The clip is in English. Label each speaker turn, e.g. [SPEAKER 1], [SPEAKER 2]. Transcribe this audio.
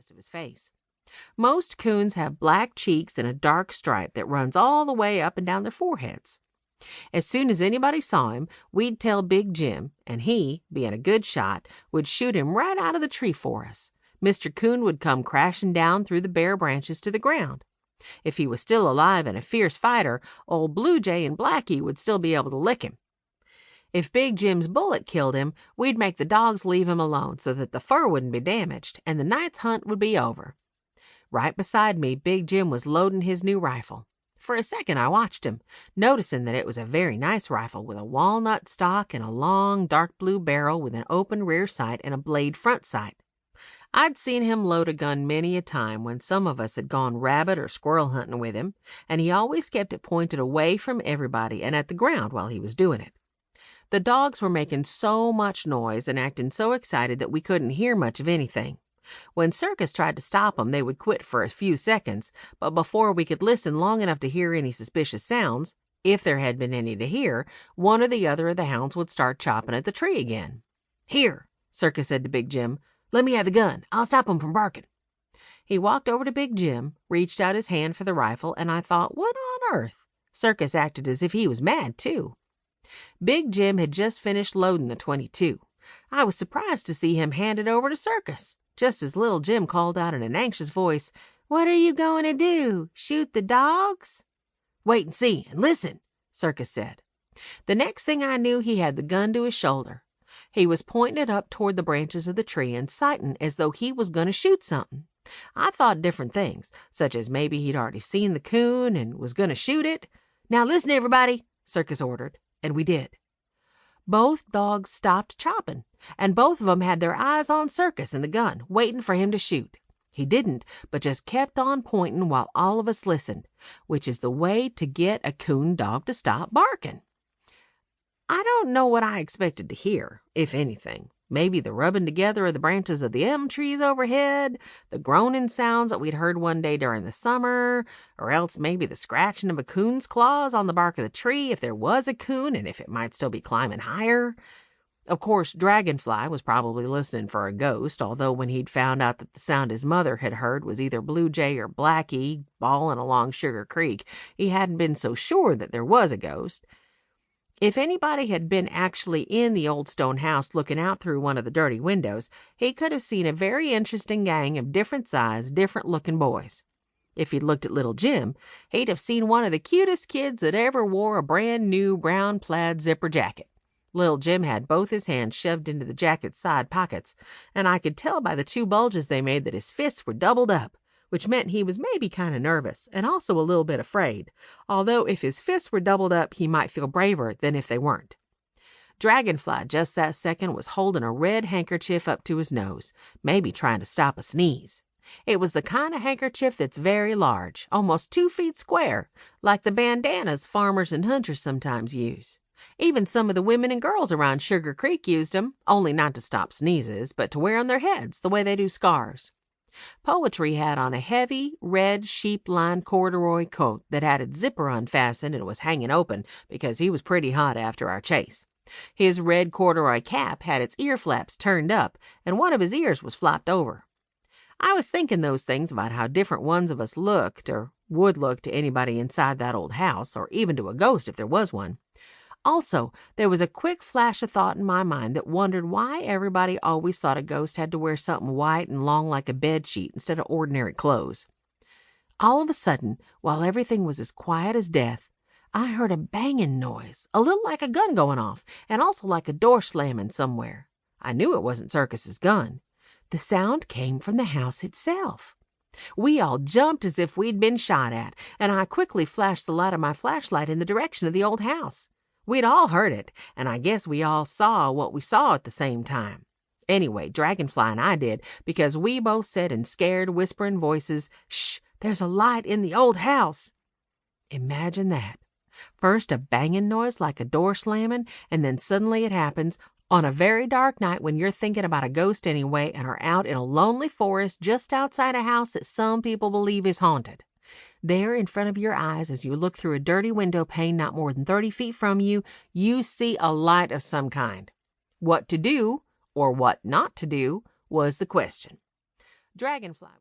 [SPEAKER 1] rest of his face. Most coons have black cheeks and a dark stripe that runs all the way up and down their foreheads. As soon as anybody saw him, we'd tell Big Jim, and he, being a good shot, would shoot him right out of the tree for us. Mr. Coon would come crashing down through the bare branches to the ground. If he was still alive and a fierce fighter, old Blue Jay and Blackie would still be able to lick him. If Big Jim's bullet killed him, we'd make the dogs leave him alone so that the fur wouldn't be damaged, and the night's hunt would be over. Right beside me, Big Jim was loading his new rifle. For a second I watched him, noticing that it was a very nice rifle with a walnut stock and a long dark blue barrel with an open rear sight and a blade front sight. I'd seen him load a gun many a time when some of us had gone rabbit or squirrel hunting with him, and he always kept it pointed away from everybody and at the ground while he was doing it. The dogs were making so much noise and acting so excited that we couldn't hear much of anything. When Circus tried to stop them, they would quit for a few seconds, but before we could listen long enough to hear any suspicious sounds, if there had been any to hear, one or the other of the hounds would start chopping at the tree again. "Here," Circus said to Big Jim. "Let me have the gun. I'll stop 'em from barking." He walked over to Big Jim, reached out his hand for the rifle, and I thought, what on earth? Circus acted as if he was mad, too. Big Jim had just finished loading the .22. I was surprised to see him hand it over to Circus, just as little Jim called out in an anxious voice, "What are you going to do? Shoot the dogs?" "Wait and see, and listen," Circus said. The next thing I knew, he had the gun to his shoulder. He was pointing it up toward the branches of the tree and sighting as though he was going to shoot something. I thought different things, such as maybe he'd already seen the coon and was going to shoot it. "Now listen, everybody," Circus ordered, and we did. Both dogs stopped chopping, and both of them had their eyes on Circus and the gun, waiting for him to shoot. He didn't, but just kept on pointing while all of us listened, which is the way to get a coon dog to stop barking. I don't know what I expected to hear, if anything. Maybe the rubbing together of the branches of the elm trees overhead, the groaning sounds that we'd heard one day during the summer, or else maybe the scratching of a coon's claws on the bark of the tree if there was a coon and if it might still be climbing higher. Of course, Dragonfly was probably listening for a ghost, although when he'd found out that the sound his mother had heard was either Blue Jay or Blackie bawling along Sugar Creek, he hadn't been so sure that there was a ghost. If anybody had been actually in the old stone house looking out through one of the dirty windows, he could have seen a very interesting gang of different sized, different-looking boys. If he'd looked at little Jim, he'd have seen one of the cutest kids that ever wore a brand-new brown plaid zipper jacket. Little Jim had both his hands shoved into the jacket's side pockets, and I could tell by the two bulges they made that his fists were doubled up, which meant he was maybe kind of nervous and also a little bit afraid, although if his fists were doubled up, he might feel braver than if they weren't. Dragonfly just that second was holding a red handkerchief up to his nose, maybe trying to stop a sneeze. It was the kind of handkerchief that's very large, almost 2 feet square, like the bandanas farmers and hunters sometimes use. Even some of the women and girls around Sugar Creek used them, only not to stop sneezes, but to wear on their heads the way they do scarves. Poetry had on a heavy, red, sheep-lined corduroy coat that had its zipper unfastened and was hanging open because he was pretty hot after our chase. His red corduroy cap had its ear flaps turned up, and one of his ears was flopped over. I was thinking those things about how different ones of us looked, or would look to anybody inside that old house, or even to a ghost if there was one. Also, there was a quick flash of thought in my mind that wondered why everybody always thought a ghost had to wear something white and long like a bed sheet instead of ordinary clothes. All of a sudden, while everything was as quiet as death, I heard a banging noise, a little like a gun going off, and also like a door slamming somewhere. I knew it wasn't Circus's gun. The sound came from the house itself. We all jumped as if we'd been shot at, and I quickly flashed the light of my flashlight in the direction of the old house. We'd all heard it, and I guess we all saw what we saw at the same time. Anyway, Dragonfly and I did, because we both said in scared, whispering voices, "Shh, there's a light in the old house." Imagine that. First a banging noise like a door slamming, and then suddenly it happens on a very dark night when you're thinking about a ghost anyway and are out in a lonely forest just outside a house that some people believe is haunted. There in front of your eyes, as you look through a dirty window pane not more than 30 feet from you, you see a light of some kind. What to do, or what not to do, was the question. Dragonfly.